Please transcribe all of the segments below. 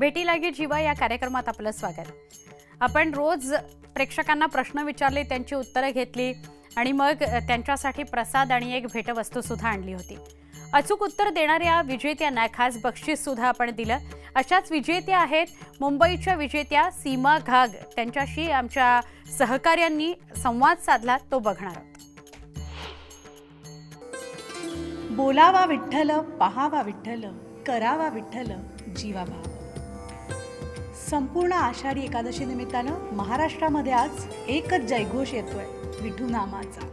भेटी लागी जीवा या कार्यक्रमात आपलं स्वागत। आपण रोज प्रेक्षकांना प्रश्न विचारले, त्यांची उत्तरे घेतली आणि मग त्यांच्यासाठी प्रसाद आणि एक भेटवस्तू सुद्धा आणली होती। अचूक उत्तर देणाऱ्या विजेत्यांना खास बक्षीस सुद्धा आपण दिलं। अशाच विजेत्या आहेत मुंबईच्या विजेत्या सीमा घाग। त्यांच्याशी आमच्या सहकार्यांनी संवाद साधला, तो बघणार आहोत। बोलावा विठ्ठल, पहावा विठ्ठल, करावा विठ्ठल, जीवा भाव। संपूर्ण आषाढी एकादशी निमित्तानं महाराष्ट्रामध्ये आज एकच जयघोष येतोय, विठू नामाचा।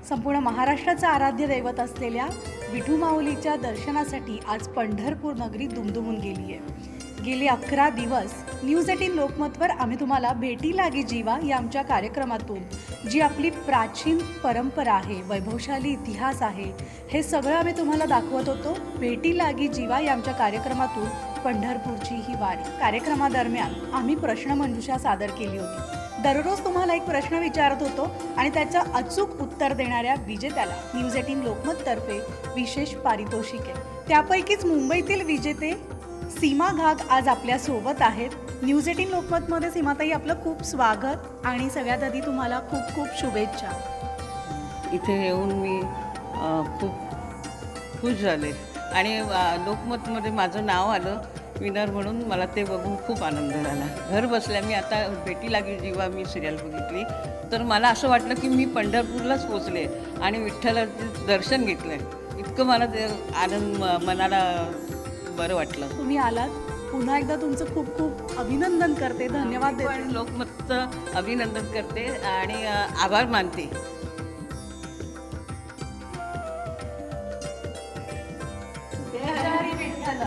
संपूर्ण महाराष्ट्राचं आराध्य दैवत असलेल्या विठू माऊलीच्या दर्शनासाठी आज पंढरपूर नगरी दुमदुमून गेली आहे। गेली 11 दिवस न्यूज 18 लोकमतवर आम्ही तुम्हाला भेटी लागी जीवा या आमच्या कार्यक्रमातून जी आपली प्राचीन परंपरा आहे, वैभवशाली इतिहास आहे, हे सगळं आम्ही तुम्हाला दाखवत होतो। भेटी लागी जीवा या आमच्या कार्यक्रमातून पंढरपूरची ही वारी। कार्यक्रमादरम्यान आम्ही प्रश्नमंजुषा सादर केली होती। दररोज तुम्हाला एक प्रश्न विचारत होतो आणि त्याचं अचूक उत्तर देणाऱ्या विजेत्याला न्यूज 18 लोकमत तर्फे विशेष पारितोषिक आहे। त्यापैकीच मुंबईतील विजेते सीमा घाग आज आपल्या सोबत आहेत। न्यूज 18 लोकमतमध्ये सीमाताई आपलं खूप स्वागत आणि सगळ्यात आधी तुम्हाला खूप खूप शुभेच्छा। इथे येऊन मी खूप खुश झाले आणि लोकमतमध्ये माझं नाव आलं विनर म्हणून। मला ते बघून खूप आनंद झाला। घर बसल्या मी आता भेटी लागी जीवा मी सिरियल बघितली तर मला असं वाटलं की मी पंढरपूरलाच पोचले आणि विठ्ठलाचं दर्शन घेतलं। इतकं मला ते आनंद मनाला बरं वाटलं। तुम्ही आलात, पुन्हा एकदा तुमचं खूप खूप अभिनंदन करते, धन्यवाद देते। लोकमतचं अभिनंदन करते आणि आभार मानते। जय हरी विठ्ठल।